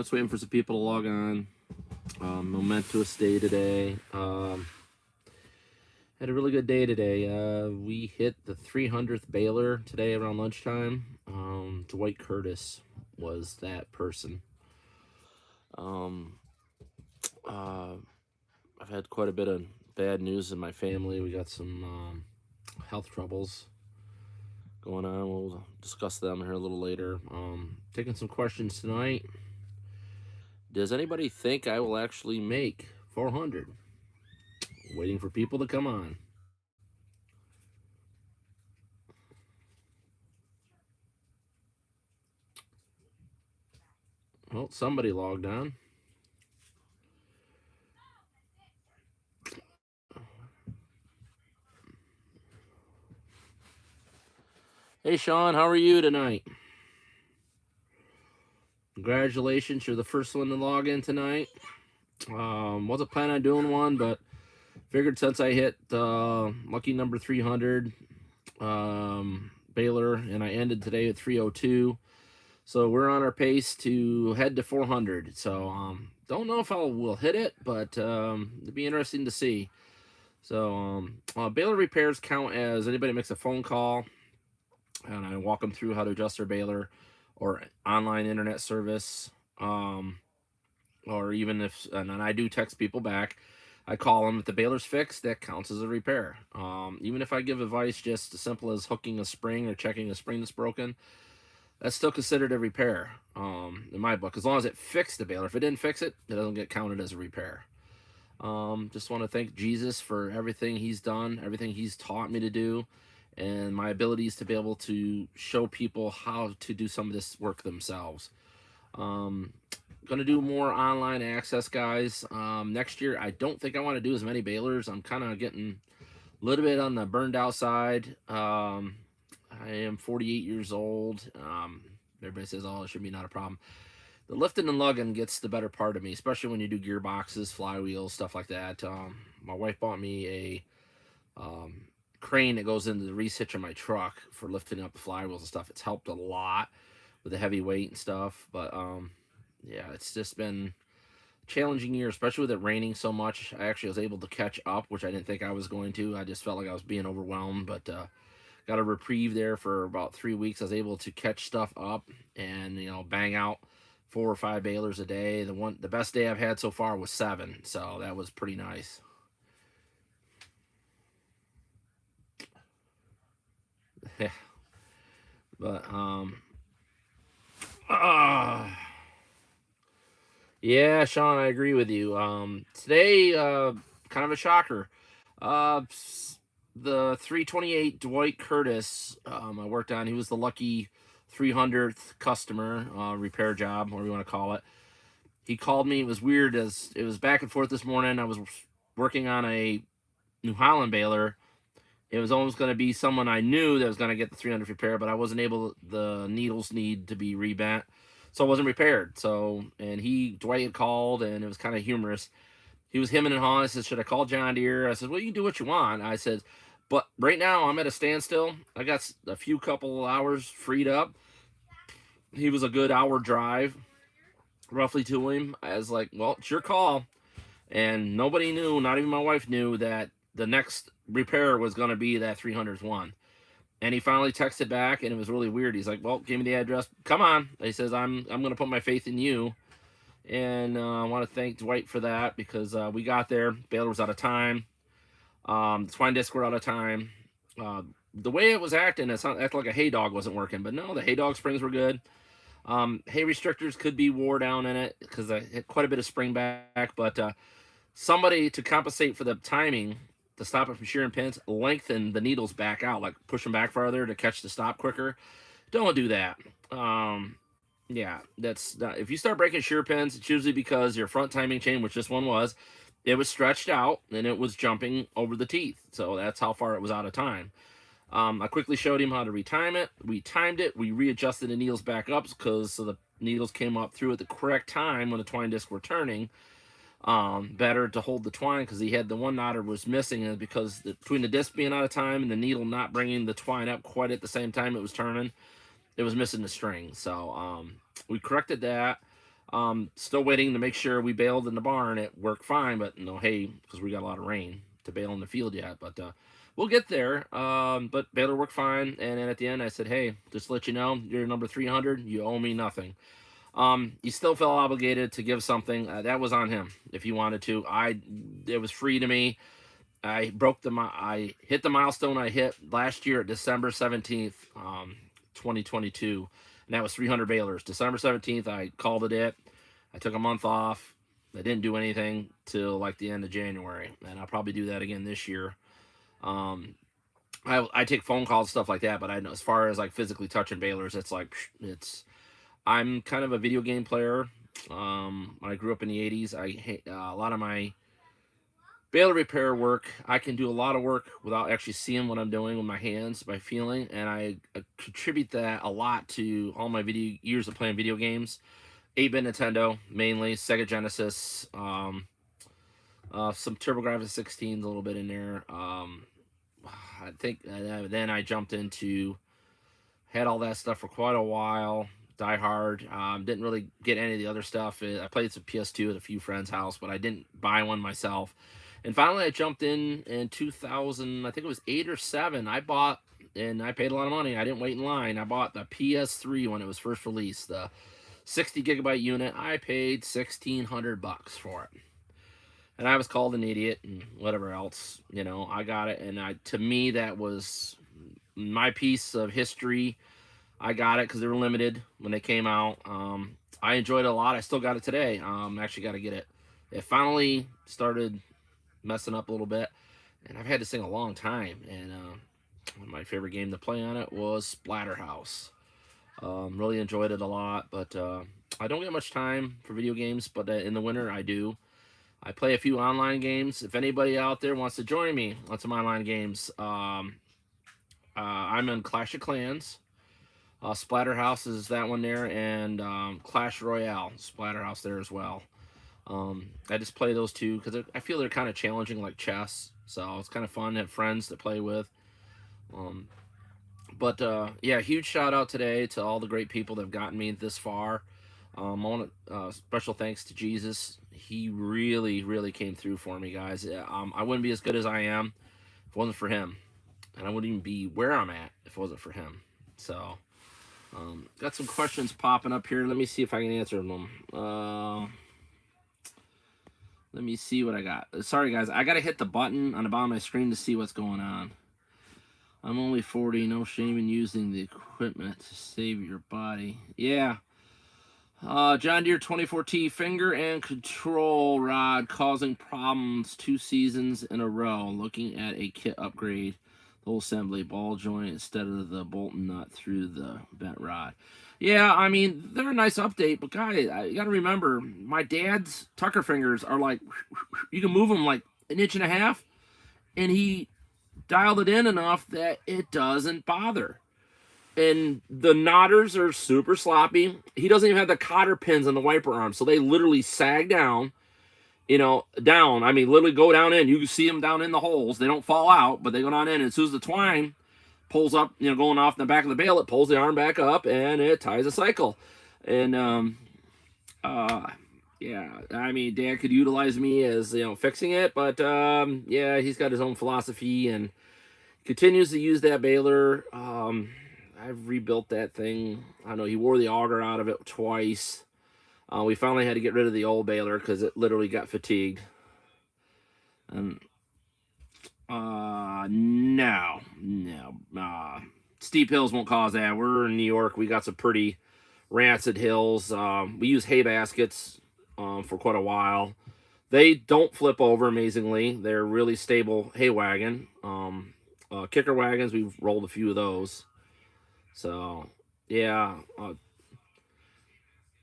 Just waiting for some people to log on. Momentous day today. Had a really good day today. We hit the 300th baler today around lunchtime. Dwight Curtis was that person. I've had quite a bit of bad news in my family. We got some health troubles going on. We'll discuss them here a little later. Taking some questions tonight. Does anybody think I will actually make 400? Waiting for people to come on. Well, somebody logged on. Hey, Sean, how are you tonight? Congratulations, you're the first one to log in tonight. Wasn't planning on doing one, but figured since I hit lucky number 300 baler, and I ended today at 302, so we're on our pace to head to 400. So don't know if I will hit it, but it'd be interesting to see. So baler repairs count as anybody makes a phone call, and I walk them through how to adjust their baler or online internet service, or even if, and I do text people back. I call them. If the baler's fixed, that counts as a repair. Even if I give advice just as simple as hooking a spring or checking a spring that's broken, that's still considered a repair in my book, as long as it fixed the baler. If it didn't fix it, it doesn't get counted as a repair. Just want to thank Jesus for everything he's done, everything he's taught me to do, and my abilities to be able to show people how to do some of this work themselves. Going to do more online access, guys. Next year, I don't think I want to do as many balers. I'm kind of getting a little bit on the burned out side. I am 48 years old. Everybody says, oh, it should be not a problem. The lifting and lugging gets the better part of me, especially when you do gearboxes, flywheels, stuff like that. My wife bought me a crane that goes into the reese hitch of my truck for lifting up the flywheels and stuff. It's helped a lot with the heavy weight and stuff. But yeah, it's just been a challenging year, especially with it raining so much. I actually was able to catch up, which I didn't think I was going to. I just felt like I was being overwhelmed, but got a reprieve there for about 3 weeks. I was able to catch stuff up and, bang out 4 or 5 balers a day. The best day I've had so far was 7, so that was pretty nice. Yeah, but yeah, Sean, I agree with you. Today, kind of a shocker. The 328 Dwight Curtis, I worked on. He was the lucky 300th customer, repair job, whatever you want to call it. He called me. It was weird, as it was back and forth this morning. I was working on a New Holland baler. It was almost going to be someone I knew that was going to get the 300 repair, but I wasn't able. The needles need to be rebent, so it wasn't repaired. So, and Dwight had called, and it was kind of humorous. He was hemming and hawing. I said, should I call John Deere? I said, well, you can do what you want. I said, but right now I'm at a standstill. I got a few couple hours freed up. He was a good hour drive, roughly, to him. I was like, well, it's your call. And nobody knew, not even my wife knew, that the next repair was going to be that 300th one. And he finally texted back, and it was really weird. He's like, well, give me the address. Come on. He says, I'm going to put my faith in you. And I want to thank Dwight for that, because we got there. Baler was out of time. The twine discs were out of time. The way it was acting, it acted like a hay dog wasn't working. But no, the hay dog springs were good. Hay restrictors could be wore down in it, because I had quite a bit of spring back. But somebody, to compensate for the timing, to stop it from shearing pins, lengthen the needles back out, like push them back farther to catch the stop quicker. Don't do that. Yeah, that's not, if you start breaking shear pins, it's usually because your front timing chain, which this one was, it was stretched out and it was jumping over the teeth. So that's how far it was out of time. I quickly showed him how to retime it. We timed it. We readjusted the needles back up, so the needles came up through at the correct time when the twine discs were turning. Better to hold the twine, because he had the one knotter was missing, and because between the disc being out of time and the needle not bringing the twine up quite at the same time it was turning, it was missing the string. So we corrected that. Still waiting to make sure we baled in the barn. It worked fine, but no hay because we got a lot of rain to bale in the field yet. But we'll get there. But baler worked fine. And then at the end, I said, hey, just to let you know, you're number 300. You owe me nothing. He still felt obligated to give something. That was on him if he wanted to. It was free to me. I hit the milestone I hit last year at December 17th, 2022, and that was 300 balers. December 17th, I called it. I took a month off. I didn't do anything till like the end of January, and I'll probably do that again this year. Um, I take phone calls, stuff like that, but I know as far as like physically touching balers, it's like I'm kind of a video game player. When I grew up in the 80s, a lot of my baler repair work, I can do a lot of work without actually seeing what I'm doing with my hands, by feeling, and I contribute that a lot to all my years of playing video games. 8-bit Nintendo, mainly, Sega Genesis, some TurboGrafx 16s, a little bit in there. I think then I jumped into, had all that stuff for quite a while. Die Hard. Didn't really get any of the other stuff. I played some PS2 at a few friends' house, but I didn't buy one myself. And finally, I jumped in 2000, I think it was 8 or 7. I bought, and I paid a lot of money. I didn't wait in line. I bought the PS3 when it was first released, the 60 gigabyte unit. I paid $1,600 for it. And I was called an idiot and whatever else. I got it, and to me, that was my piece of history. I got it because they were limited when they came out. I enjoyed it a lot. I still got it today. Actually got to get it. It finally started messing up a little bit, and I've had this thing a long time. And my favorite game to play on it was Splatterhouse. Really enjoyed it a lot, but I don't get much time for video games. But in the winter, I do. I play a few online games. If anybody out there wants to join me on some online games, I'm in Clash of Clans. Splatterhouse is that one there, and Clash Royale, Splatterhouse there as well. I just play those two because I feel they're kind of challenging, like chess. So it's kind of fun to have friends to play with. But yeah, huge shout out today to all the great people that have gotten me this far. I want special thanks to Jesus. He really, really came through for me, guys. I wouldn't be as good as I am if it wasn't for him, and I wouldn't even be where I'm at if it wasn't for him. So, got some questions popping up here. Let me see if I can answer them. Let me see what I got. Sorry, guys. I got to hit the button on the bottom of my screen to see what's going on. I'm only 40. No shame in using the equipment to save your body. Yeah. John Deere 24T finger and control rod causing problems 2 seasons in a row. Looking at a kit upgrade. The whole assembly ball joint instead of the bolt and nut through the bent rod. Yeah, I mean, they're a nice update, but guys, you got to remember, my dad's Tucker fingers are like, you can move them like 1.5 inches, and he dialed it in enough that it doesn't bother. And the knotters are super sloppy. He doesn't even have the cotter pins on the wiper arm, so they literally sag down, down. I mean, literally go down in. You can see them down in the holes. They don't fall out, but they go down in. And as soon as the twine pulls up, going off in the back of the bale, it pulls the arm back up and it ties a cycle. And yeah, I mean, Dad could utilize me as fixing it, but yeah, he's got his own philosophy and continues to use that baler. I've rebuilt that thing. I know he wore the auger out of it twice. We finally had to get rid of the old baler because it literally got fatigued. And no. Steep hills won't cause that. We're in New York. We got some pretty rancid hills. We use hay baskets for quite a while. They don't flip over, amazingly. They're really stable hay wagon. Kicker wagons, we've rolled a few of those. So, yeah.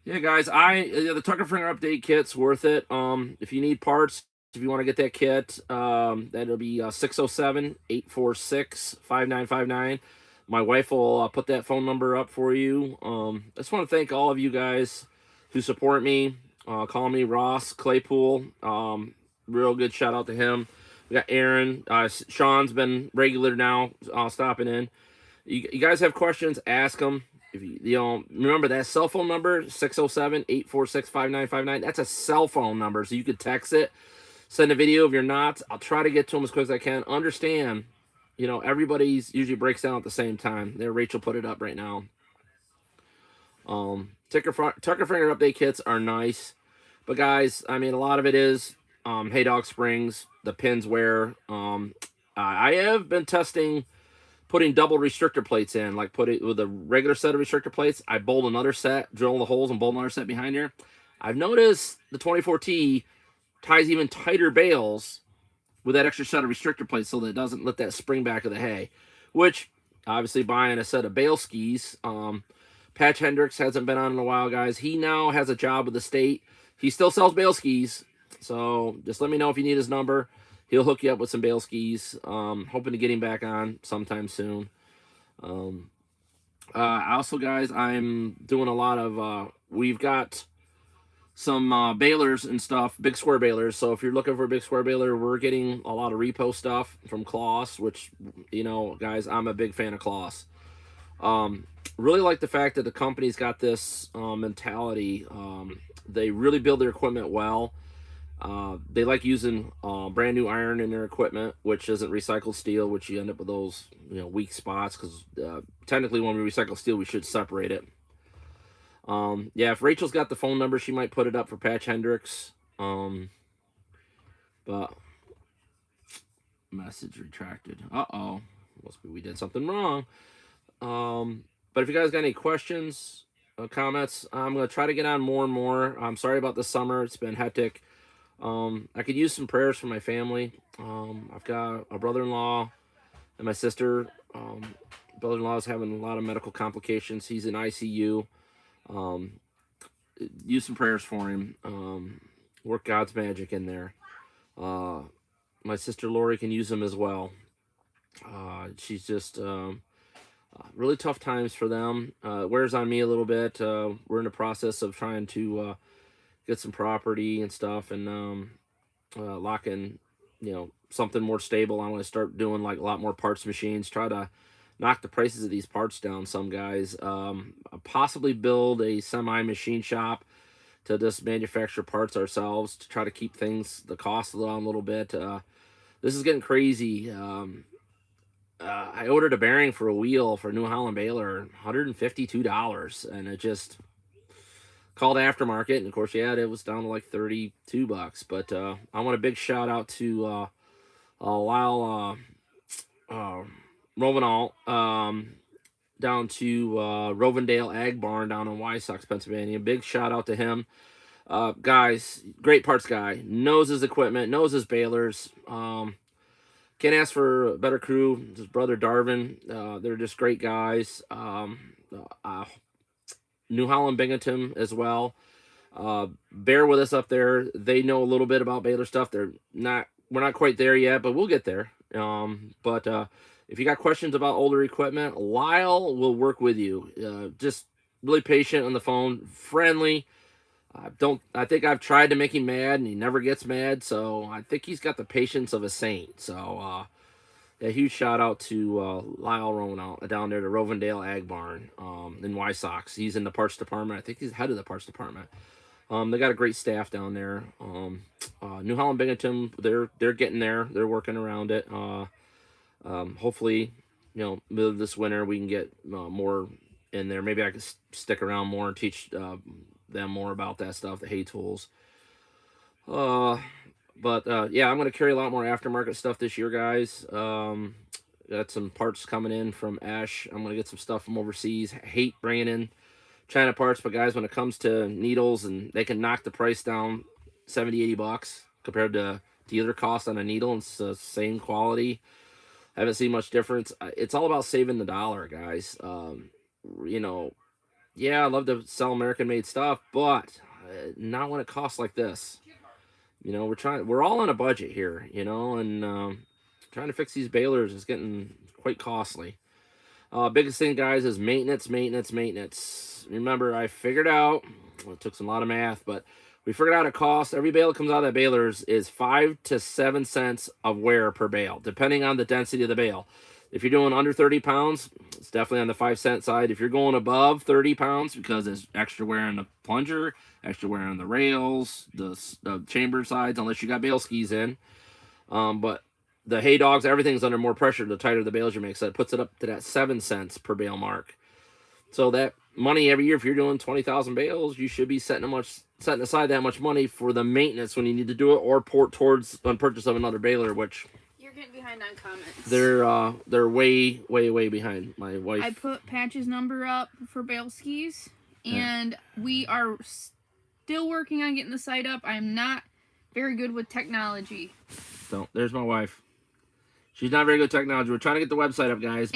Yeah, guys, the Tucker Finger Update kit's worth it. If you need parts, if you want to get that kit, that'll be 607-846-5959. My wife will put that phone number up for you. I just want to thank all of you guys who support me. Call me Ross Claypool. Real good shout out to him. We got Aaron. Sean's been regular now, stopping in. You guys have questions, ask them. If you know, remember that cell phone number, 607-846-5959. That's a cell phone number, so you could text it, send a video of your knots. I'll try to get to them as quick as I can. Understand, you know, everybody's usually breaks down at the same time. There, Rachel put it up right now. Tucker Finger update kits are nice, but guys, I mean, a lot of it is Hey Dog Springs, the pins wear. I have been testing putting double restrictor plates in, like put it with a regular set of restrictor plates. I bolt another set, drill the holes, and bolt another set behind here. I've noticed the 24T ties even tighter bales with that extra set of restrictor plates so that it doesn't let that spring back of the hay, which obviously buying a set of bale skis. Patch Hendricks hasn't been on in a while, guys. He now has a job with the state. He still sells bale skis, so just let me know if you need his number. He'll hook you up with some bale skis. Hoping to get him back on sometime soon. Also, guys, I'm doing a lot of, we've got some balers and stuff, big square balers. So if you're looking for a big square baler, we're getting a lot of repo stuff from Kloss, which, you know, guys, I'm a big fan of Kloss. Really like the fact that the company's got this mentality. They really build their equipment well. They like using brand new iron in their equipment, which isn't recycled steel, which you end up with those, you know, weak spots, because technically when we recycle steel, we should separate it. Yeah, if Rachel's got the phone number, she might put it up for Patch Hendricks. But message retracted. Uh-oh. Must be we did something wrong. But if you guys got any questions, comments, I'm going to try to get on more and more. I'm sorry about the summer. It's been hectic. I could use some prayers for my family. I've got a brother-in-law and my sister. Brother-in-law is having a lot of medical complications. He's in ICU. Use some prayers for him. Work God's magic in there. My sister Lori can use them as well. She's just really tough times for them. Wears on me a little bit. We're in the process of trying to get some property and stuff, and lock in, you know, something more stable. I want to start doing like a lot more parts machines. Try to knock the prices of these parts down. Some guys, possibly build a semi machine shop to just manufacture parts ourselves to try to keep the cost down a little bit. This is getting crazy. I ordered a bearing for a wheel for a New Holland baler, $152, and it just called aftermarket, and of course, yeah, it was down to like $32. But I want a big shout out to Lyle Rovenal, down to Rovendale Ag Barn down in Wysox, Pennsylvania. Big shout out to him. Guys, great parts guy, knows his equipment, knows his balers. Can't ask for a better crew. His brother Darvin, they're just great guys. New Holland Binghamton as well. Bear with us up there. They know a little bit about baler stuff. We're not quite there yet, but we'll get there. But if you got questions about older equipment, Lyle will work with you. Just really patient on the phone, friendly. I think I've tried to make him mad, and he never gets mad. So I think he's got the patience of a saint. So a huge shout out to Lyle Rowan down there, to Rovendale Ag Barn in Wysox. He's in the parts department. I think he's head of the parts department. They got a great staff down there. New Holland Binghamton, they're getting there. They're working around it. Hopefully, you know, middle of this winter we can get more in there. Maybe I could stick around more and teach them more about that stuff, the hay tools. Yeah, I'm going to carry a lot more aftermarket stuff this year, guys. Got some parts coming in from Ash. I'm going to get some stuff from overseas. I hate bringing in China parts, but guys, when it comes to needles, and they can knock the price down $70-80 compared to the other cost on a needle, and it's the same quality. I haven't seen much difference. It's all about saving the dollar, guys. You know, yeah, I love to sell American-made stuff, but not when it costs like this. You know, we're all on a budget here, you know, and trying to fix these balers is getting quite costly. Biggest thing, guys, is maintenance. Remember, I figured out, well, it took a lot of math, but we figured out a cost. Every bale that comes out of that balers is 5 to 7 cents of wear per bale, depending on the density of the bale. If you're doing under 30 pounds, it's definitely on the 5 cent side. If you're going above 30 pounds, because there's extra wear on the plunger, extra wear on the rails, the chamber sides, unless you got bale skis in. But the hay dogs, everything's under more pressure the tighter the bales you make. So it puts it up to that 7 cents per bale mark. So that money every year, if you're doing 20,000 bales, you should be setting aside that much money for the maintenance when you need to do it, or port towards on purchase of another baler, which you're getting behind on comments. They're way behind. My wife. I put Patch's number up for bale skis, and we are still working on getting the site up. I'm not very good with technology. So there's my wife. She's not very good with technology. We're trying to get the website up, guys.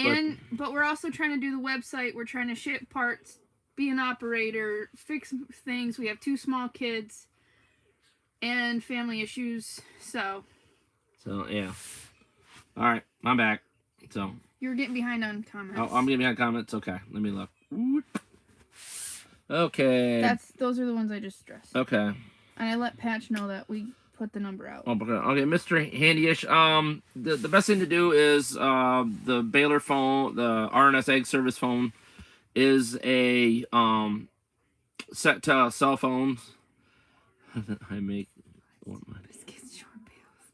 But we're also trying to do the website. We're trying to ship parts, be an operator, fix things. We have 2 small kids and family issues. So yeah. All right, I'm back. So you're getting behind on comments. Oh, I'm getting behind comments. Okay, let me look. Okay. Those are the ones I just stressed. Okay. And I let Patch know that we put the number out. Okay, Mr. Handyish. The best thing to do is the baler phone, the RNS egg service phone, is a set to cell phones. I make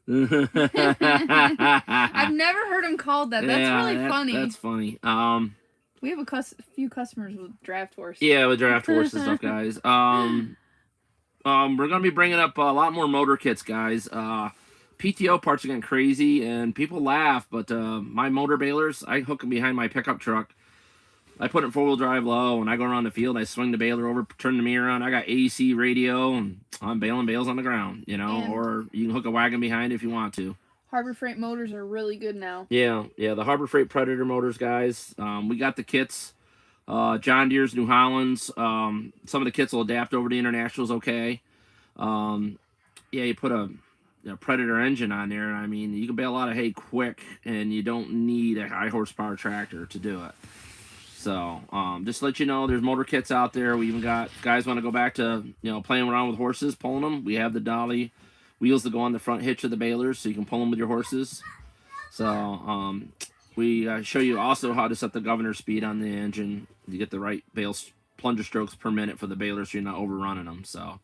I've never heard him called that. That's really funny. That's funny. We have a few customers with draft horse. Yeah, with draft horse and stuff, guys. We're gonna be bringing up a lot more motor kits, guys. PTO parts are getting crazy, and people laugh, but my motor balers, I hook them behind my pickup truck. I put it in 4-wheel drive low, and I go around the field. I swing the baler over, turn the mirror on. I got AC radio, and I'm baling bales on the ground, or you can hook a wagon behind if you want to. Harbor Freight motors are really good now. Yeah, the Harbor Freight Predator motors, guys. We got the kits. John Deere's, New Holland's. Some of the kits will adapt over to International's okay. You put a Predator engine on there. I mean, you can bale a lot of hay quick, and you don't need a high horsepower tractor to do it. So, just to let you know, there's motor kits out there. We even got guys want to go back to, playing around with horses, pulling them. We have the dolly wheels that go on the front hitch of the balers, so you can pull them with your horses. So, we show you also how to set the governor speed on the engine to get the right plunger strokes per minute for the balers, so you're not overrunning them. So,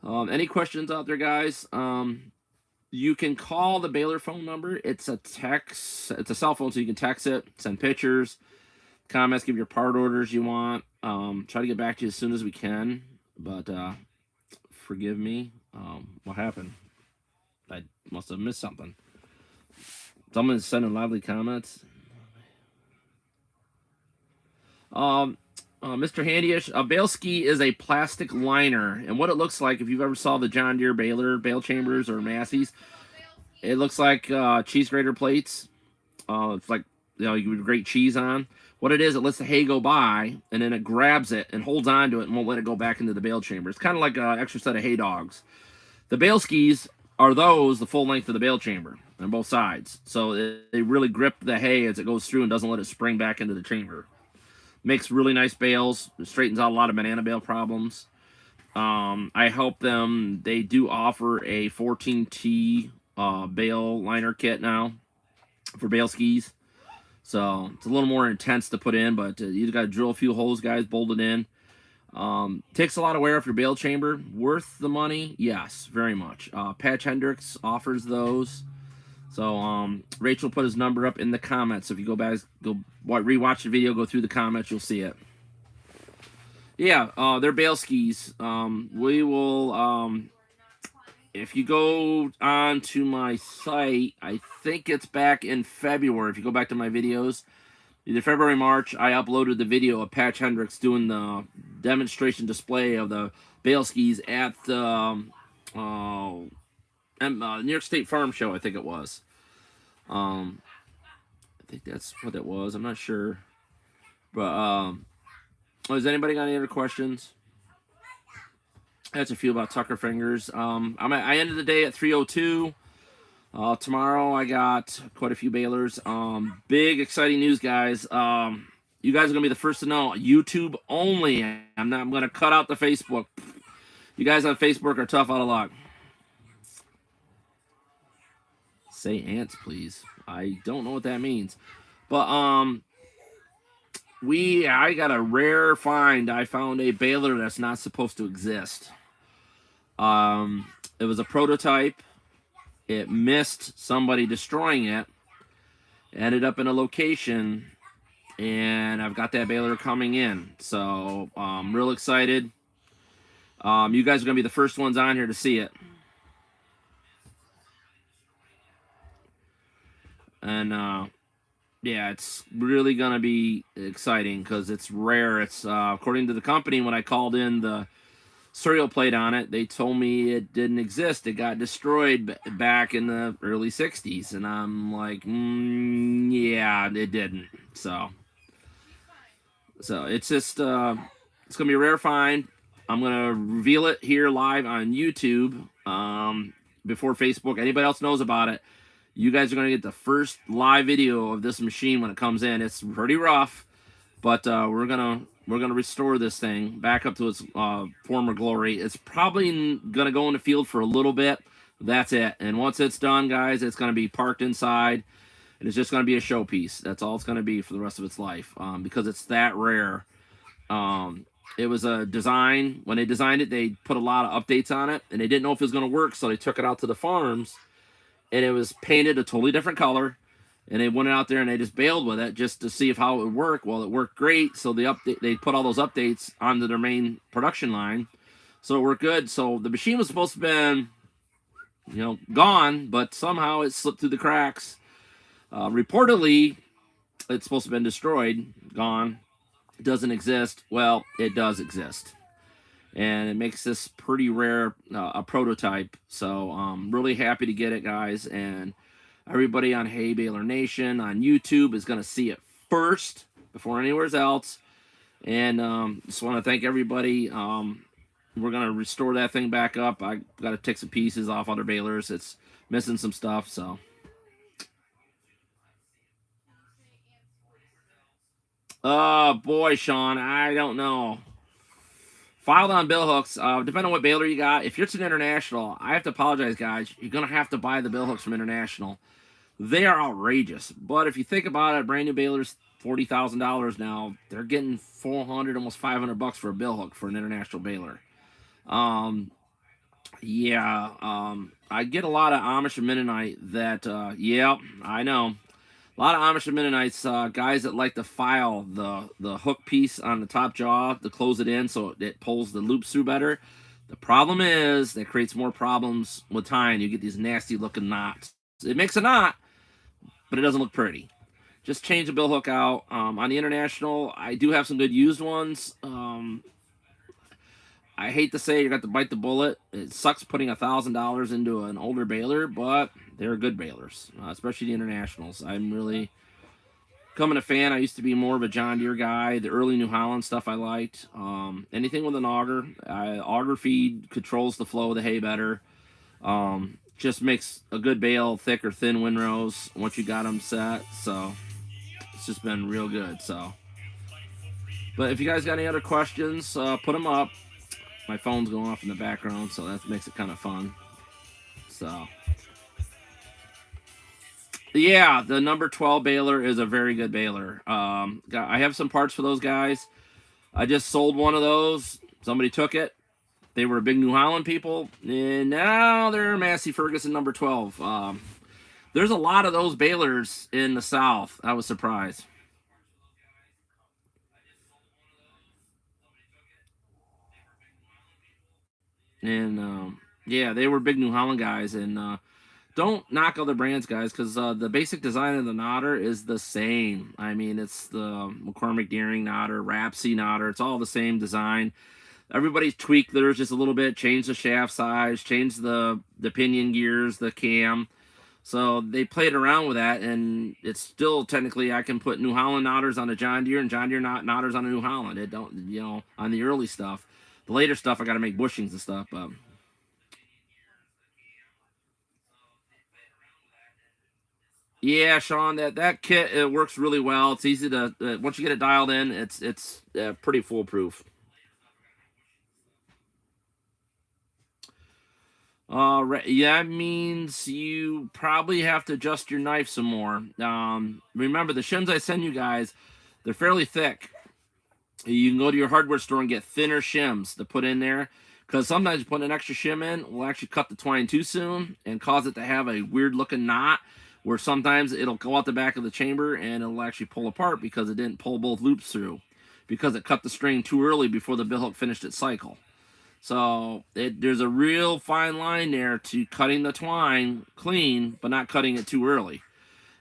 any questions out there, guys? You can call the baler phone number. It's a cell phone, so you can text it, send pictures, comments, give your part orders you want. Try to get back to you as soon as we can, but forgive me. What happened? I must have missed something. Someone's sending lively comments. Mr. Handyish, a bale ski is a plastic liner, and what it looks like, if you've ever saw the John Deere bale chambers or Massey's, it looks like cheese grater plates. It's like, you would grate cheese on. What it is, it lets the hay go by, and then it grabs it and holds on to it and won't let it go back into the bale chamber. It's kind of like an extra set of hay dogs. The bale skis are the full length of the bale chamber on both sides. So they really grip the hay as it goes through and doesn't let it spring back into the chamber. Makes really nice bales. It straightens out a lot of banana bale problems. I help them. They do offer a 14T bale liner kit now for bale skis. So it's a little more intense to put in, but you got to drill a few holes, guys, bolt it in. Takes a lot of wear off your bale chamber. Worth the money? Yes, very much. Patch Hendricks offers those. So Rachel put his number up in the comments. If you go back, rewatch the video, go through the comments, you'll see it. Yeah, they're bale skis. We will, if you go on to my site, I think it's back in February. If you go back to my videos, either February, March, I uploaded the video of Patch Hendricks doing the demonstration display of the bale skis at the New York State Farm Show, I think it was. I think that's what it was. I'm not sure. But, has anybody got any other questions? That's a few about Tucker Fingers. I ended the day at 3:02. Tomorrow I got quite a few balers. Big exciting news, guys. You guys are gonna be the first to know. YouTube only. I'm gonna cut out the Facebook. You guys on Facebook are tough out of luck. Say ants, please. I don't know what that means. But I got a rare find. I found a baler that's not supposed to exist. Um, it was a prototype. It missed somebody destroying it. Ended up in a location, and I've got that baler coming in. So I'm real excited. You guys are gonna be the first ones on here to see it. And yeah, it's really gonna be exciting because it's rare. It's according to the company, when I called in the serial plate on it, they told me it didn't exist. It got destroyed back in the early 60s. And I'm like, yeah, it didn't. So it's just it's gonna be a rare find. I'm gonna reveal it here live on YouTube before Facebook. Anybody else knows about it, you guys are gonna get the first live video of this machine when it comes in. It's pretty rough, but we're gonna restore this thing back up to its former glory. It's probably gonna go in the field for a little bit. That's it. And once it's done, guys, it's gonna be parked inside, and it's just gonna be a showpiece. That's all it's gonna be for the rest of its life, because it's that rare. It was a design. When they designed it, they put a lot of updates on it, and they didn't know if it was gonna work, so they took it out to the farms, and it was painted a totally different color. And they went out there and they just bailed with it just to see if how it would work. Well, it worked great. So they put all those updates onto their main production line, so it worked good. So the machine was supposed to have been, gone, but somehow it slipped through the cracks. Reportedly, it's supposed to have been destroyed, gone. It doesn't exist. Well, it does exist, and it makes this pretty rare a prototype. So I'm really happy to get it, guys. And everybody on Hay Baler Nation on YouTube is going to see it first before anywhere else. And just want to thank everybody. We're going to restore that thing back up. I got to take some pieces off other balers. It's missing some stuff. So, boy, Sean, I don't know. Filed on bill hooks, depending on what baler you got. If it's an international, I have to apologize, guys. You're going to have to buy the bill hooks from international. They are outrageous. But if you think about it, brand new baler's $40,000 now. They're getting 400, almost $500 for a bill hook for an international baler. I get a lot of Amish and Mennonite that, I know. A lot of Amish and Mennonites, guys that like to file the hook piece on the top jaw to close it in so it pulls the loops through better. The problem is that creates more problems with tying. You get these nasty looking knots. It makes a knot, but it doesn't look pretty. Just change the bill hook out. On the international, I do have some good used ones. I hate to say you got to bite the bullet. It sucks putting $1,000 into an older baler, but they're good balers, especially the internationals. I'm really becoming a fan. I used to be more of a John Deere guy. The early New Holland stuff I liked. Anything with an auger. Auger feed controls the flow of the hay better. Just makes a good bale, thick or thin windrows once you got them set. So it's just been real good. So, but if you guys got any other questions, put them up. My phone's going off in the background, so that makes it kind of fun. So, yeah, the number 12 baler is a very good baler. I have some parts for those guys. I just sold one of those. Somebody took it. They were big New Holland people, and now they're Massey Ferguson number 12. There's a lot of those balers in the South. I was surprised. And yeah, they were big New Holland guys. And don't knock other brands, guys, because the basic design of the knotter is the same. I mean, it's the McCormick Deering knotter, Rapsy knotter. It's all the same design. Everybody's tweaked theirs just a little bit, changed the shaft size, changed the pinion gears, the cam. So they played around with that, and it's still technically I can put New Holland knotters on a John Deere and John Deere knotters on a New Holland. It don't, on the early stuff. The later stuff I got to make bushings and stuff. Yeah, Sean, that kit, it works really well. It's easy to once you get it dialed in, it's pretty foolproof. Yeah, that means you probably have to adjust your knife some more. Remember, the shims I send you guys, they're fairly thick. You can go to your hardware store and get thinner shims to put in there, because sometimes you put an extra shim in will actually cut the twine too soon and cause it to have a weird looking knot, where sometimes it'll go out the back of the chamber and it'll actually pull apart because it didn't pull both loops through, because it cut the string too early before the bill hook finished its cycle. So there's a real fine line there to cutting the twine clean, but not cutting it too early.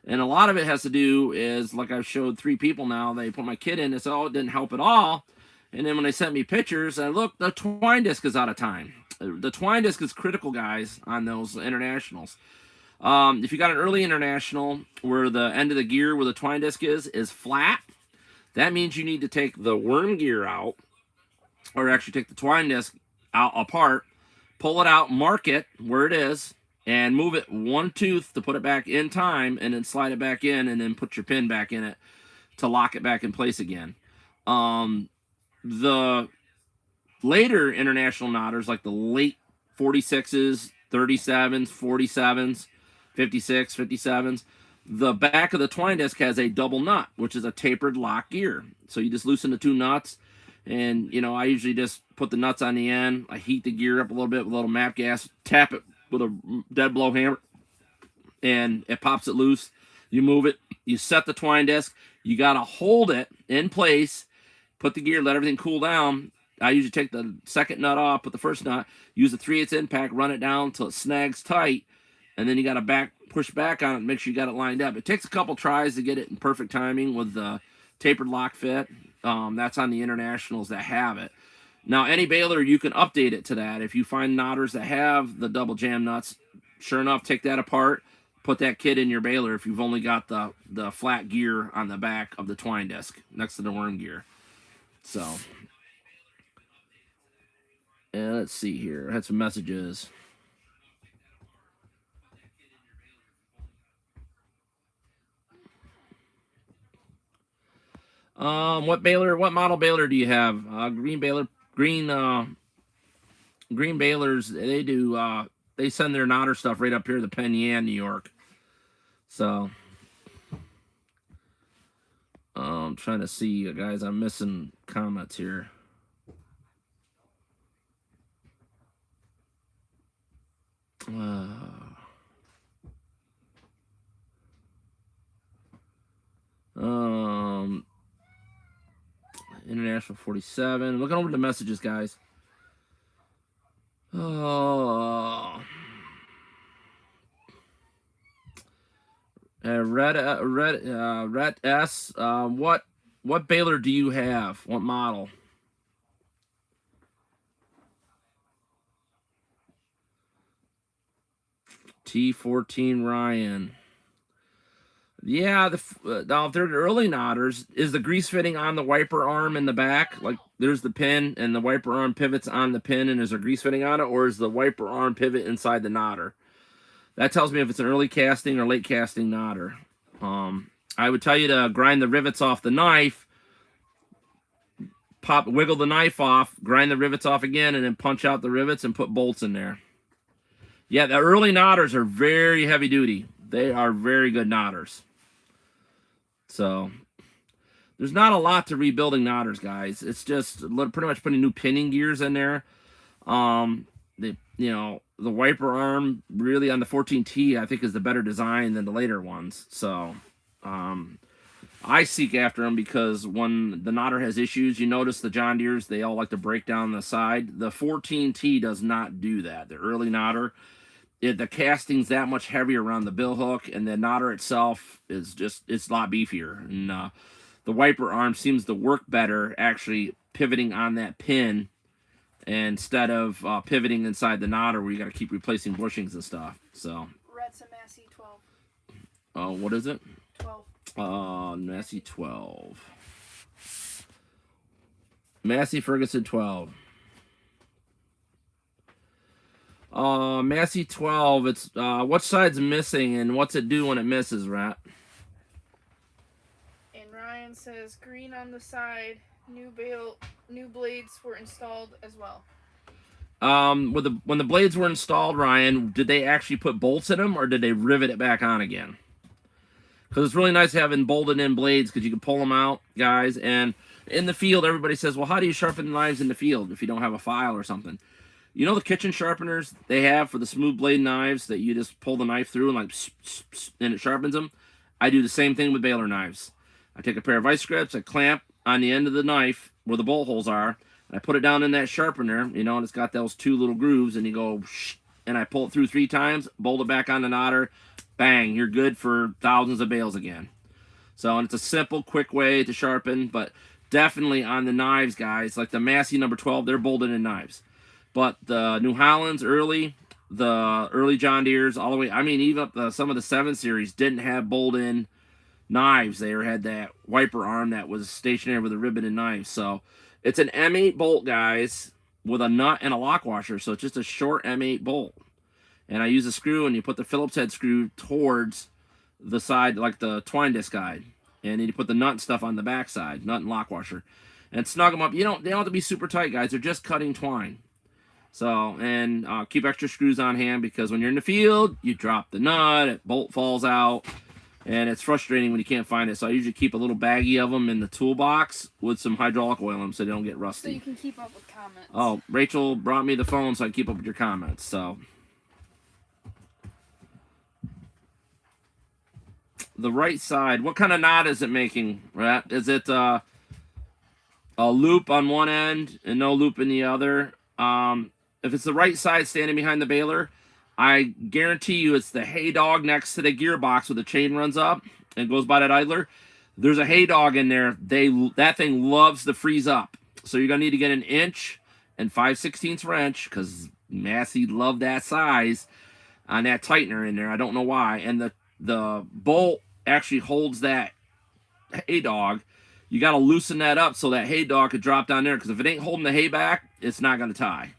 And a lot of it has to do is, like I've showed 3 people now, they put my kit in and said, oh, it didn't help at all. And then when they sent me pictures, I look, the twine disc is out of time. The twine disc is critical, guys, on those internationals. If you got an early international where the end of the gear where the twine disc is flat, that means you need to take the worm gear out, or actually take the twine disc out apart, pull it out, mark it where it is, and move it 1 tooth to put it back in time, and then slide it back in, and then put your pin back in it to lock it back in place again. The later international knotters, like the late 46s, 37s, 47s, 56, 57s, the back of the twine disc has a double nut, which is a tapered lock gear. So you just loosen the 2 nuts, and, you know, I usually just put the nuts on the end. I heat the gear up a little bit with a little MAP gas, tap it with a dead blow hammer, and it pops it loose. You move it, you set the twine disc, you got to hold it in place, put the gear, let everything cool down. I usually take the second nut off, put the first nut, use the 3/8 impact, run it down until it snags tight, and then you got to push back on it, make sure you got it lined up. It takes a couple tries to get it in perfect timing with the tapered lock fit. That's on the internationals that have it. Now, any baler, you can update it to that. If you find knotters that have the double jam nuts, sure enough, take that apart, put that kit in your baler if you've only got the flat gear on the back of the twine disc next to the worm gear. So, and let's see here. I had some messages. What model baler do you have? Green baler, green balers. They send their knotter stuff right up here to Penn Yan, New York. So, I'm trying to see, guys. I'm missing comments here. International 47. Looking over the messages, guys. Red S. What baler do you have? What model? T14 Ryan. Yeah, now if they're the early knotters, is the grease fitting on the wiper arm in the back? Like there's the pin and the wiper arm pivots on the pin, and is there grease fitting on it, or is the wiper arm pivot inside the knotter? That tells me if it's an early casting or late casting knotter. I would tell you to grind the rivets off the knife, wiggle the knife off, grind the rivets off again, and then punch out the rivets and put bolts in there. Yeah, the early knotters are very heavy duty. They are very good knotters. So there's not a lot to rebuilding knotters, guys. It's just pretty much putting new pinning gears in there. The wiper arm really on the 14T, I think, is the better design than the later ones. So I seek after them because when the knotter has issues, you notice the John Deeres, they all like to break down the side. The 14T does not do that. The early knotter, the casting's that much heavier around the bill hook, and the knotter itself is it's a lot beefier. And the wiper arm seems to work better actually pivoting on that pin instead of pivoting inside the knotter where you got to keep replacing bushings and stuff. So Rats and Massey 12. What is it? 12. Massey 12. Massey Ferguson 12. Massey 12. It's what side's missing and what's it do when it misses, Rat? And Ryan says green on the side. New blades were installed as well. When the blades were installed, Ryan, did they actually put bolts in them, or did they rivet it back on again? Because it's really nice having bolted in blades, because you can pull them out, guys. And in the field, everybody says, well, how do you sharpen knives in the field if you don't have a file or something? You know the kitchen sharpeners they have for the smooth blade knives that you just pull the knife through and like and it sharpens them? I do the same thing with baler knives. I take a pair of vice grips, I clamp on the end of the knife where the bolt holes are, and I put it down in that sharpener, you know, and it's got those two little grooves, and you go, and I pull it through 3 times, bolt it back on the knotter, bang, you're good for thousands of bales again. So, and it's a simple, quick way to sharpen, but definitely on the knives, guys, like the Massey number 12, they're bolted in knives. But the New Hollands the early John Deeres, all the way, I mean, even up some of the 7 Series didn't have bolt-in knives. They had that wiper arm that was stationary with a ribbon and knife. So it's an M8 bolt, guys, with a nut and a lock washer. So it's just a short M8 bolt. And I use a screw, and you put the Phillips head screw towards the side, like the twine disc guide. And then you put the nut and stuff on the back side, nut and lock washer. And snug them up. They don't have to be super tight, guys. They're just cutting twine. So, and keep extra screws on hand, because when you're in the field, you drop the nut, it bolt falls out, and it's frustrating when you can't find it. So I usually keep a little baggie of them in the toolbox with some hydraulic oil in them so they don't get rusty. So you can keep up with comments. Oh, Rachel brought me the phone so I can keep up with your comments. So the right side, what kind of knot is it making, Rat? Is it a loop on one end and no loop in the other? If it's the right side standing behind the baler, I guarantee you it's the hay dog next to the gearbox where the chain runs up and goes by that idler. There's a hay dog in there. That thing loves to freeze up. So you're going to need to get an inch and 5/16 wrench, because Massey loved that size on that tightener in there. I don't know why. And the bolt actually holds that hay dog. You got to loosen that up so that hay dog could drop down there, because if it ain't holding the hay back, it's not going to tie.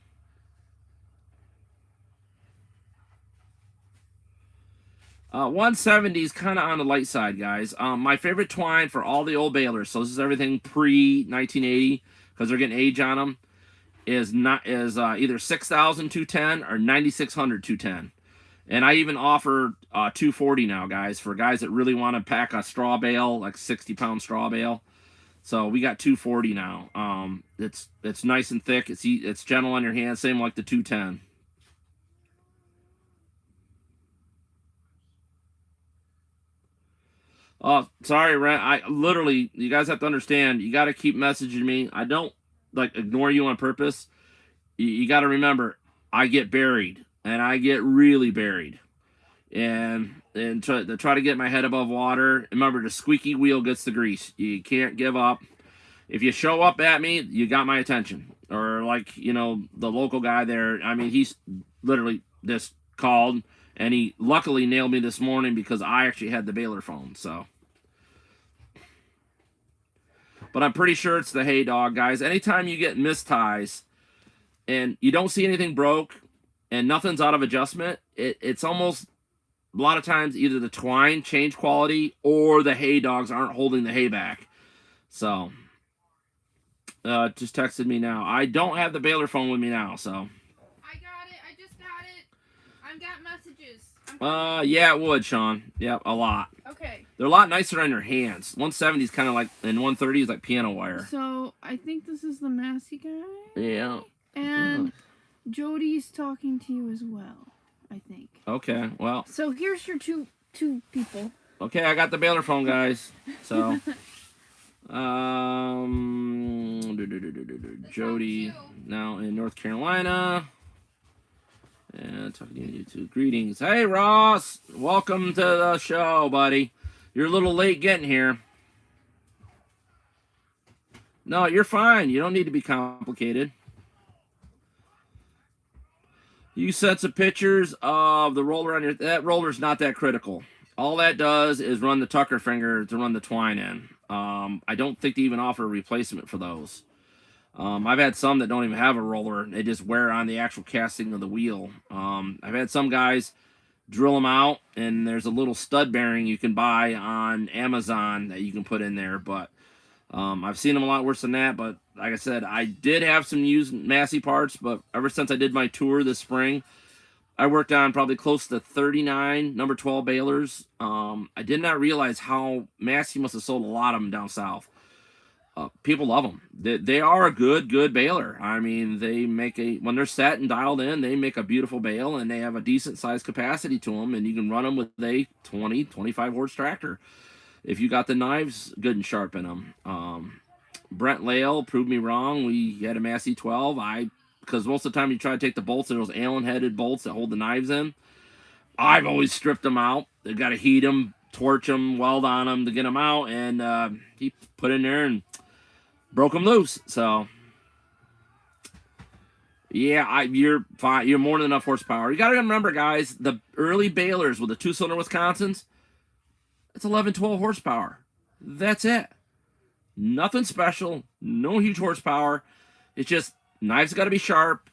Uh, 170 is kind of on the light side, guys. My favorite twine for all the old balers, so this is everything pre-1980, because they're getting age on them, is either 6,210 or 9,600 210. And I even offer 240 now, guys, for guys that really want to pack a straw bale, like 60-pound straw bale. So we got 240 now. It's nice and thick. It's gentle on your hands, same like the 210. Oh, sorry, Rent. I literally, you guys have to understand, you got to keep messaging me. I don't like ignore you on purpose. You got to remember, I get buried, and I get really buried, and try to get my head above water. Remember, the squeaky wheel gets the grease. You can't give up. If you show up at me, you got my attention. Or like, the local guy there, I mean, he's literally just called, and he luckily nailed me this morning because I actually had the baler phone. So, but I'm pretty sure it's the hay dog, guys. Anytime you get misties and you don't see anything broke and nothing's out of adjustment, it's almost a lot of times either the twine change quality or the hay dogs aren't holding the hay back. So, just texted me now. I don't have the baler phone with me now, so. I got it. I just got it. I've got messages. Yeah, it would, Sean. Yeah, a lot. Okay. They're a lot nicer on your hands. 170 is kind of like, and 130 is like piano wire. So I think this is the Massey guy. Yeah. And Jody's talking to you as well, I think. Okay, well. So here's your two people. Okay, I got the baler phone, guys. So, Jody now in North Carolina. And talking to you too. Greetings. Hey, Ross. Welcome to the show, buddy. You're a little late getting here. No, you're fine. You don't need to be complicated. You sent some pictures of the roller on your... That roller's not that critical. All that does is run the tucker finger to run the twine in. I don't think they even offer a replacement for those. I've had some that don't even have a roller. They just wear on the actual casting of the wheel. I've had some guys drill them out, and there's a little stud bearing you can buy on Amazon that you can put in there. But I've seen them a lot worse than that, but like I said, I did have some used Massey parts, but ever since I did my tour this spring, I worked on probably close to 39 number 12 balers. I did not realize how Massey must have sold a lot of them down south. People love them. They are a good baler. I mean, they make when they're set and dialed in, they make a beautiful bale, and they have a decent size capacity to them, and you can run them with a 25 horse tractor if you got the knives good and sharp in them. Brent Lale proved me wrong. We had a Massey 12. Because most of the time you try to take the bolts, those Allen headed bolts that hold the knives in. I've always stripped them out. They've got to heat them, torch them, weld on them to get them out, and he put in there and broke them loose. So yeah, you're fine. You're more than enough horsepower. You got to remember, guys, the early balers with the 2-cylinder Wisconsins, it's 11, 12 horsepower. That's it. Nothing special. No huge horsepower. It's just knives got to be sharp,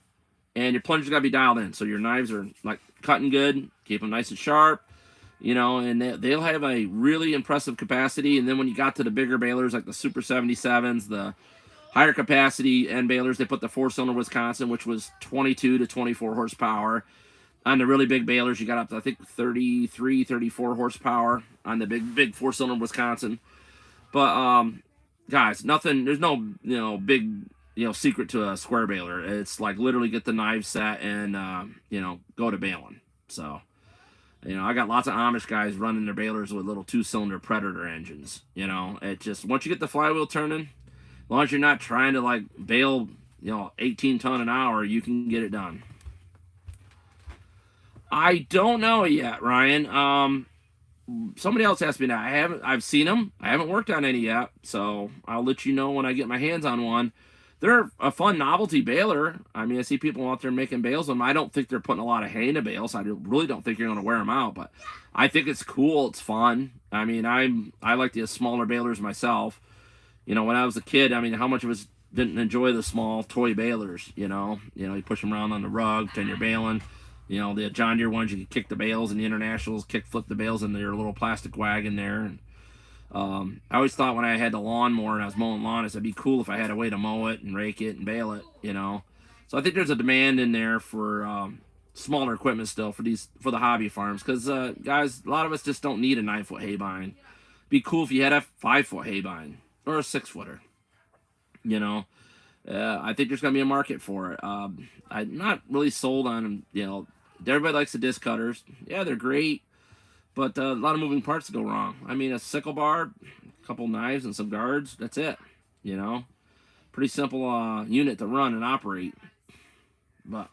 and your plungers got to be dialed in. So your knives are like cutting good, keep them nice and sharp, and they'll have a really impressive capacity. And then when you got to the bigger balers like the Super 77s, the higher capacity end balers, they put the 4-cylinder Wisconsin, which was 22 to 24 horsepower. On the really big balers, you got up to, I think, 33, 34 horsepower on the big 4-cylinder Wisconsin. But guys, nothing. There's no big secret to a square baler. It's like literally get the knife set and go to baling. So I got lots of Amish guys running their balers with little 2-cylinder Predator engines. It just, once you get the flywheel turning, as long as you're not trying to like bale 18 ton an hour, you can get it done. I don't know yet, Ryan. Somebody else asked me that. I've seen them. I haven't worked on any yet, so I'll let you know when I get my hands on one. They're a fun novelty baler. I mean, I see people out there making bales of them. I don't think they're putting a lot of hay in a bale, so I really don't think you're going to wear them out, but I think it's cool. It's fun. I mean, I like the smaller balers myself. When I was a kid, I mean, how much of us didn't enjoy the small toy balers, you push them around on the rug, pretend you're baling. The John Deere ones, you can kick the bales, and the Internationals flip the bales in their little plastic wagon there. And I always thought when I had the lawnmower and I was mowing lawn, it'd be cool if I had a way to mow it and rake it and bale it, So I think there's a demand in there for smaller equipment still for the hobby farms, because guys, a lot of us just don't need a 9-foot hay bind. Be cool if you had a 5-foot hay bind or a 6-footer. I think there's gonna be a market for it. I'm not really sold on them. Everybody likes the disc cutters. Yeah, they're great, but a lot of moving parts to go wrong. I mean, a sickle bar, a couple knives, and some guards. That's it. Pretty simple unit to run and operate. But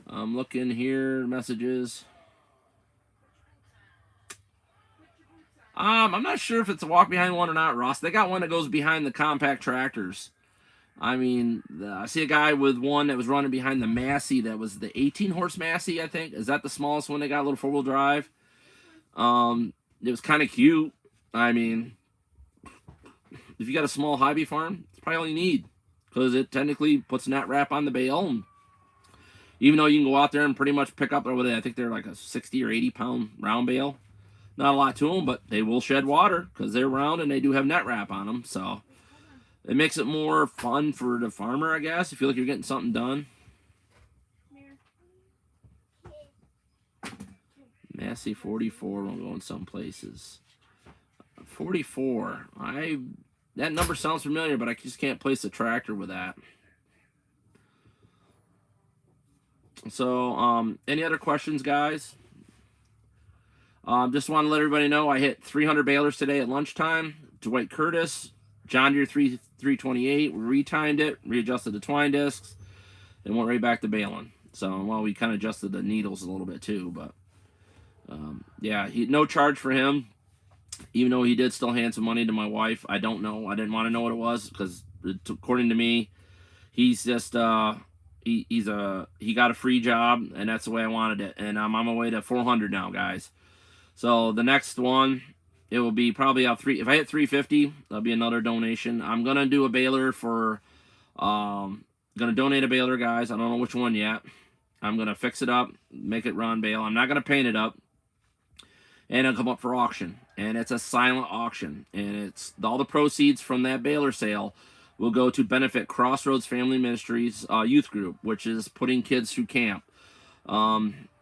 I'm looking here, messages. I'm not sure if it's a walk behind one or not, Ross. They got one that goes behind the compact tractors. I mean, I see a guy with one that was running behind the Massey. That was the 18-horse Massey, I think. Is that the smallest one they got, a little 4-wheel drive? It was kind of cute. I mean, if you got a small hobby farm, it's probably all you need, because it technically puts net wrap on the bale. And even though you can go out there and pretty much pick up, I think they're like a 60 or 80-pound round bale. Not a lot to them, but they will shed water because they're round and they do have net wrap on them. So it makes it more fun for the farmer, I guess. You feel like you're getting something done. Massey 44 will go in some places. 44. That number sounds familiar, but I just can't place a tractor with that. So, any other questions, guys? Just want to let everybody know I hit 300 balers today at lunchtime. Dwight Curtis, John Deere 328. We retimed it, readjusted the twine discs, and went right back to baling. So, well, we kind of adjusted the needles a little bit too, but yeah, no charge for him. Even though he did still hand some money to my wife. I don't know. I didn't want to know what it was, because according to me, he's just he got a free job, and that's the way I wanted it. And I'm on my way to 400 now, guys. So the next one, it will be probably out if I hit 350, that'll be another donation. I'm gonna do a baler for gonna donate a baler, guys. I don't know which one yet. I'm gonna fix it up, make it run bale. I'm not gonna paint it up, and it'll come up for auction. and it's a silent auction, and it's all the proceeds from that baler sale will go to benefit Crossroads Family Ministries youth group, which is putting kids through camp,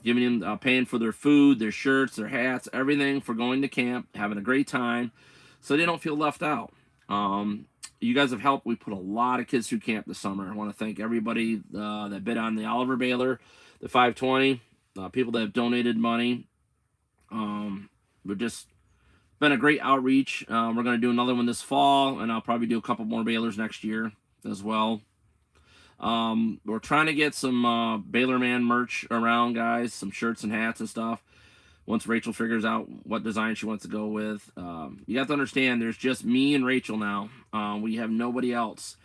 giving them paying for their food, their shirts, their hats, everything for going to camp, having a great time, so they don't feel left out. You guys have helped. We put a lot of kids through camp this summer. I want to thank everybody that bid on the Oliver baler, the 520, people that have donated money. We're just been a great outreach. We're going to do another one this fall, and I'll probably do a couple more balers next year as well. We're trying to get some BALERMAN merch around, guys, some shirts and hats and stuff. Once Rachel figures out what design she wants to go with, you have to understand there's just me and Rachel now. We have nobody else.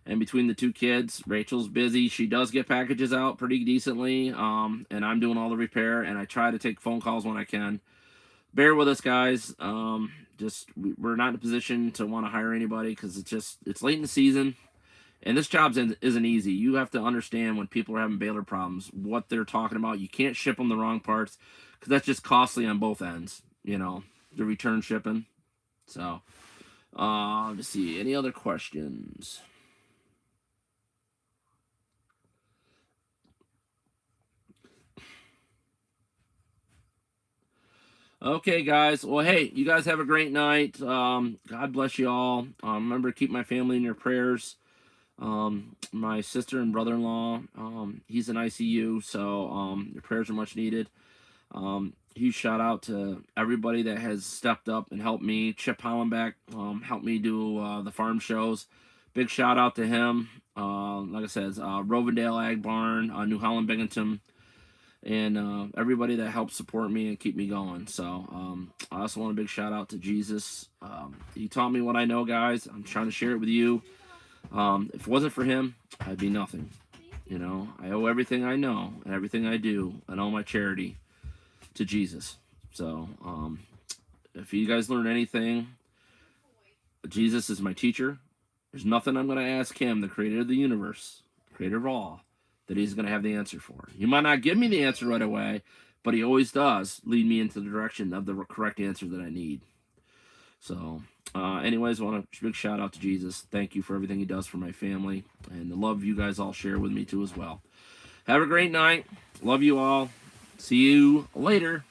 And between the two kids, Rachel's busy. She does get packages out pretty decently, and I'm doing all the repair, and I try to take phone calls when I can. Bear with us, guys. We're not in a position to want to hire anybody because it's late in the season, and this job isn't easy. You have to understand when people are having baler problems, what they're talking about. You can't ship them the wrong parts because that's just costly on both ends. You know, the return shipping. So, let's see. Any other questions? Okay, guys. Well, hey, you guys have a great night. God bless you all. Remember to keep my family in your prayers. My sister and brother-in-law, he's in ICU, so your prayers are much needed. Huge shout out to everybody that has stepped up and helped me. Chip Hollenbeck helped me do the farm shows. Big shout out to him. Like I said, Rovendale Ag Barn, New Holland Binghamton, and everybody that helps support me and keep me going. So I also want a big shout out to Jesus. He taught me what I know, guys. I'm trying to share it with you. If it wasn't for him, I'd be nothing. You know, I owe everything I know and everything I do and all my charity to Jesus. So if you guys learn anything, Jesus is my teacher. There's nothing I'm going to ask him, the creator of the universe, creator of all, that he's going to have the answer for. He might not give me the answer right away, but he always does lead me into the direction of the correct answer that I need. So anyways, I want a big shout out to Jesus. Thank you for everything he does for my family and the love you guys all share with me too as well. Have a great night. Love you all. See you later.